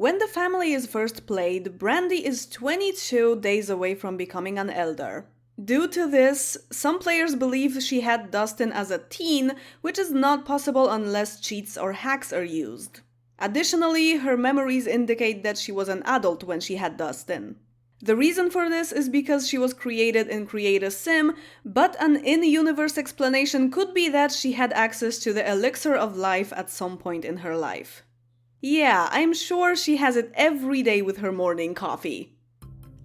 When the family is first played, Brandy is 22 days away from becoming an elder. Due to this, some players believe she had Dustin as a teen, which is not possible unless cheats or hacks are used. Additionally, her memories indicate that she was an adult when she had Dustin. The reason for this is because she was created in Create a Sim, but an in-universe explanation could be that she had access to the elixir of life at some point in her life. Yeah, I'm sure she has it every day with her morning coffee.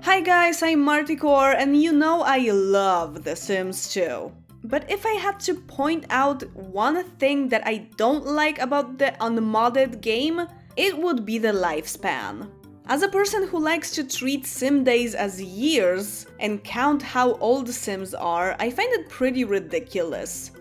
Hi guys, I'm Marticore, and you know I love The Sims 2. But if I had to point out one thing that I don't like about the unmodded game, it would be the lifespan. As a person who likes to treat sim days as years and count how old Sims are, I find it pretty ridiculous.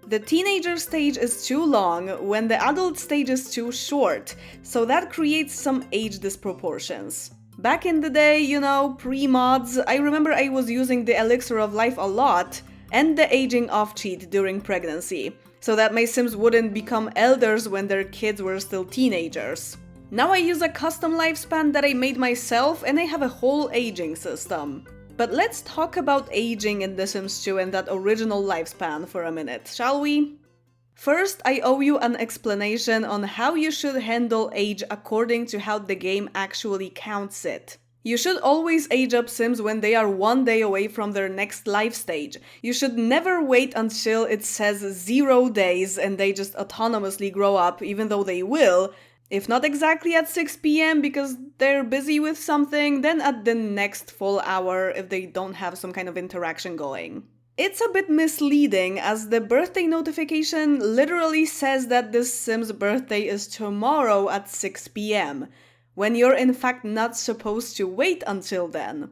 The teenager stage is too long when the adult stage is too short, so that creates some age disproportions. Back in the day, you know, pre-mods, I remember I was using the elixir of life a lot and the aging off cheat during pregnancy, so that my Sims wouldn't become elders when their kids were still teenagers. Now I use a custom lifespan that I made myself and I have a whole aging system. But let's talk about aging in The Sims 2 and that original lifespan for a minute, shall we? First, I owe you an explanation on how you should handle age according to how the game actually counts it. You should always age up Sims when they are 1 day away from their next life stage. You should never wait until it says 0 days and they just autonomously grow up, even though they will. If not exactly at 6 PM because they're busy with something, then at the next full hour if they don't have some kind of interaction going. It's a bit misleading as the birthday notification literally says that this Sim's birthday is tomorrow at 6 PM, when you're in fact not supposed to wait until then.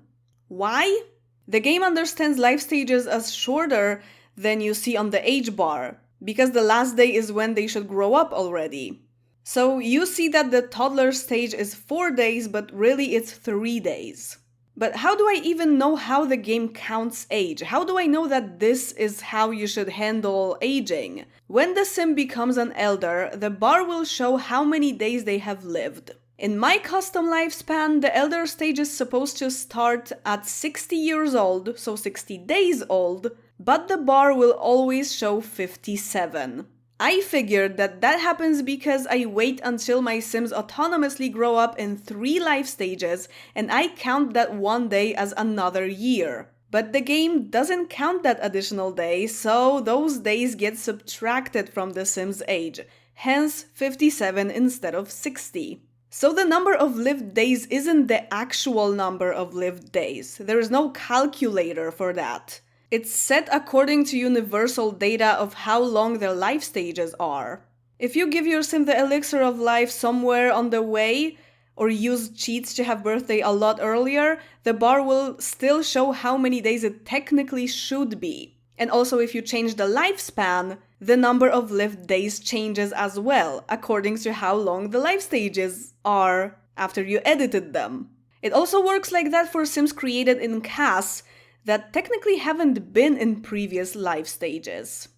Why? The game understands life stages as shorter than you see on the age bar, because the last day is when they should grow up already. So you see that the toddler stage is 4 days, but really it's 3 days. But how do I even know how the game counts age? How do I know that this is how you should handle aging? When the Sim becomes an elder, the bar will show how many days they have lived. In my custom lifespan, the elder stage is supposed to start at 60 years old, so 60 days old, but the bar will always show 57. I figured that happens because I wait until my Sims autonomously grow up in 3 life stages and I count that 1 day as another year. But the game doesn't count that additional day, so those days get subtracted from the Sims age, hence 57 instead of 60. So the number of lived days isn't the actual number of lived days. There is no calculator for that. It's set according to universal data of how long their life stages are. If you give your Sim the elixir of life somewhere on the way, or use cheats to have birthday a lot earlier, the bar will still show how many days it technically should be. And also if you change the lifespan, the number of lived days changes as well, according to how long the life stages are after you edited them. It also works like that for Sims created in CAS, that technically haven't been in previous life stages.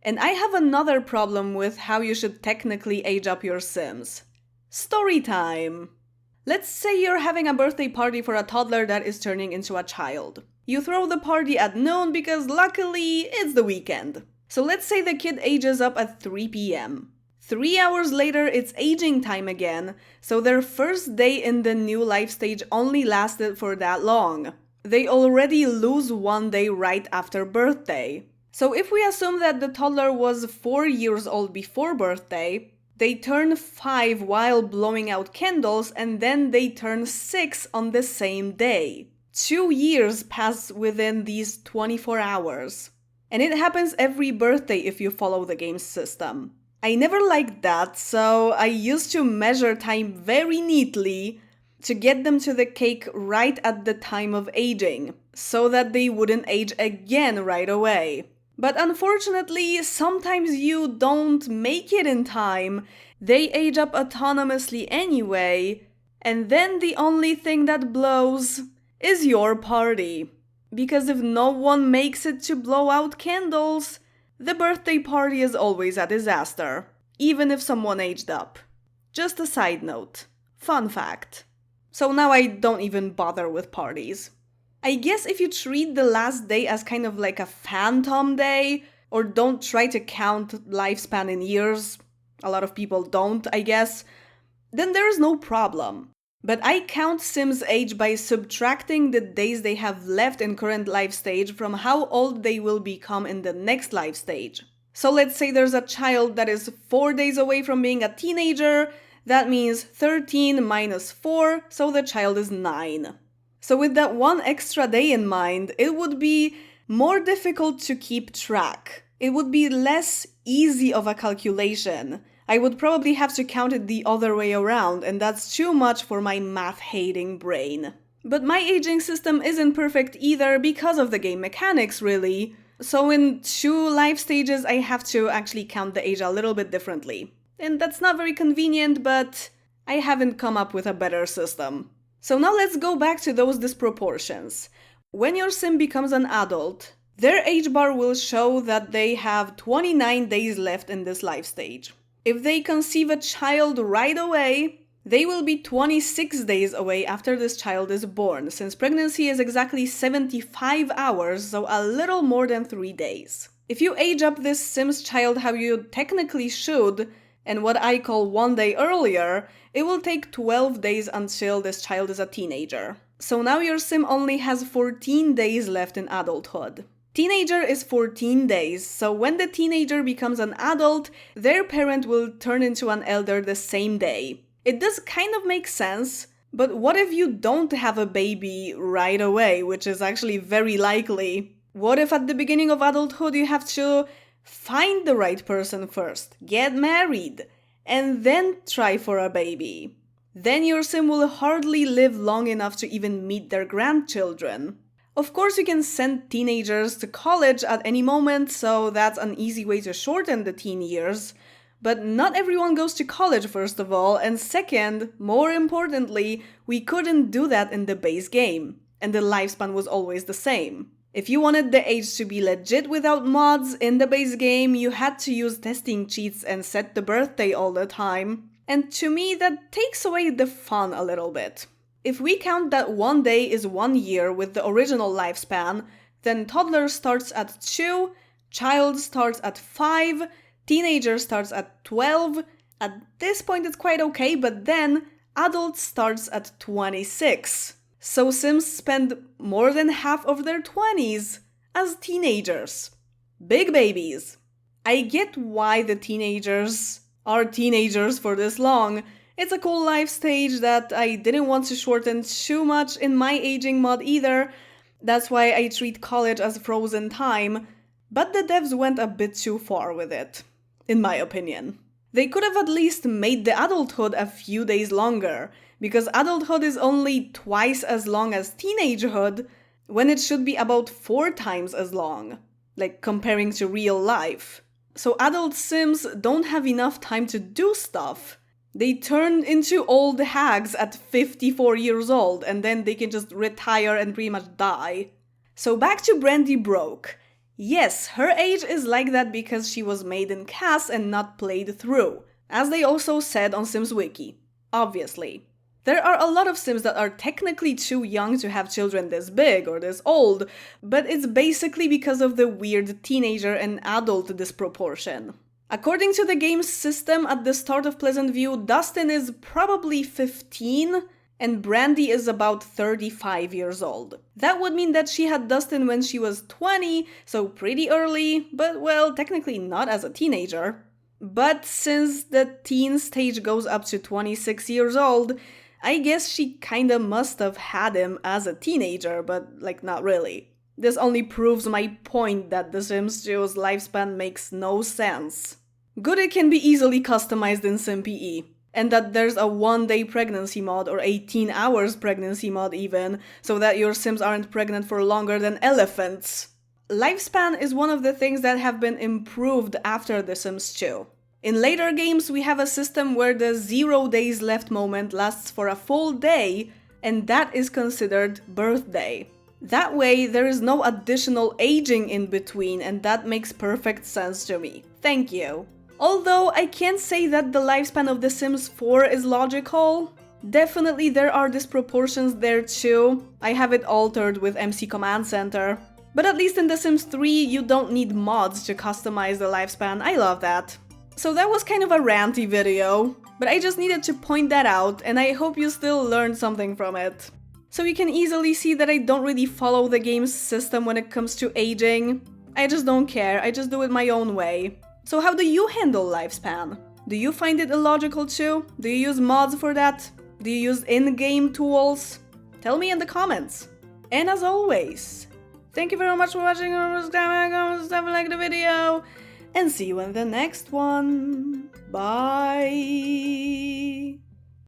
And I have another problem with how you should technically age up your Sims. Story time! Let's say you're having a birthday party for a toddler that is turning into a child. You throw the party at noon because luckily it's the weekend. So let's say the kid ages up at 3 PM. 3 hours later it's aging time again, so their first day in the new life stage only lasted for that long. They already lose 1 day right after birthday. So if we assume that the toddler was 4 years old before birthday, they turn 5 while blowing out candles and then they turn 6 on the same day. 2 years pass within these 24 hours. And it happens every birthday if you follow the game's system. I never liked that, so I used to measure time very neatly to get them to the cake right at the time of aging, so that they wouldn't age again right away. But unfortunately, sometimes you don't make it in time, they age up autonomously anyway, and then the only thing that blows is your party. Because if no one makes it to blow out candles, the birthday party is always a disaster, even if someone aged up. Just a side note. Fun fact. So now I don't even bother with parties. I guess if you treat the last day as kind of like a phantom day, or don't try to count lifespan in years, a lot of people don't, I guess, then there is no problem. But I count Sims' age by subtracting the days they have left in current life stage from how old they will become in the next life stage. So let's say there's a child that is 4 days away from being a teenager. That means 13 minus 4, so the child is 9. So with that one extra day in mind, it would be more difficult to keep track. It would be less easy of a calculation. I would probably have to count it the other way around, and that's too much for my math-hating brain. But my aging system isn't perfect either because of the game mechanics, really. So in 2 life stages, I have to actually count the age a little bit differently. And that's not very convenient, but I haven't come up with a better system. So now let's go back to those disproportions. When your sim becomes an adult, their age bar will show that they have 29 days left in this life stage. If they conceive a child right away, they will be 26 days away after this child is born, since pregnancy is exactly 75 hours, so a little more than 3 days. If you age up this Sims child how you technically should, and what I call 1 day earlier, it will take 12 days until this child is a teenager. So now your sim only has 14 days left in adulthood. Teenager is 14 days, so when the teenager becomes an adult, their parent will turn into an elder the same day. It does kind of make sense, but what if you don't have a baby right away, which is actually very likely? What if at the beginning of adulthood you have to find the right person first, get married, and then try for a baby? Then your sim will hardly live long enough to even meet their grandchildren. Of course, you can send teenagers to college at any moment, so that's an easy way to shorten the teen years. But not everyone goes to college, first of all, and second, more importantly, we couldn't do that in the base game, and the lifespan was always the same. If you wanted the age to be legit without mods in the base game, you had to use testing cheats and set the birthday all the time. And to me, that takes away the fun a little bit. If we count that 1 day is 1 year with the original lifespan, then toddler starts at 2, child starts at 5, teenager starts at 12. At this point it's quite okay, but then adult starts at 26. So Sims spend more than half of their 20s as teenagers. Big babies. I get why the teenagers are teenagers for this long. It's a cool life stage that I didn't want to shorten too much in my aging mod either. That's why I treat college as frozen time. But the devs went a bit too far with it, in my opinion. They could have at least made the adulthood a few days longer, because adulthood is only twice as long as teenagehood, when it should be about 4 times as long, like comparing to real life. So adult Sims don't have enough time to do stuff. They turn into old hags at 54 years old, and then they can just retire and pretty much die. So back to Brandy Broke. Yes, her age is like that because she was made in CAS and not played through, as they also said on Sims Wiki. Obviously. There are a lot of Sims that are technically too young to have children this big or this old, but it's basically because of the weird teenager and adult disproportion. According to the game's system at the start of Pleasant View, Dustin is probably 15 and Brandy is about 35 years old. That would mean that she had Dustin when she was 20, so pretty early, but well, technically not as a teenager. But since the teen stage goes up to 26 years old, I guess she kinda must have had him as a teenager, but like not really. This only proves my point that The Sims 2's lifespan makes no sense. Good it can be easily customized in SimPE, and that there's a 1-day pregnancy mod or 18 hours pregnancy mod even, so that your Sims aren't pregnant for longer than elephants. Lifespan is one of the things that have been improved after The Sims 2. In later games, we have a system where the 0 days left moment lasts for a full day, and that is considered birthday. That way, there is no additional aging in between, and that makes perfect sense to me. Thank you. Although I can't say that the lifespan of The Sims 4 is logical. Definitely there are disproportions there too. I have it altered with MC Command Center. But at least in The Sims 3, you don't need mods to customize the lifespan. I love that. So that was kind of a ranty video, but I just needed to point that out, and I hope you still learned something from it. So you can easily see that I don't really follow the game's system when it comes to aging. I just don't care, I just do it my own way. So how do you handle lifespan? Do you find it illogical too? Do you use mods for that? Do you use in-game tools? Tell me in the comments. And as always, thank you very much for watching, like the video, and see you in the next one. Bye!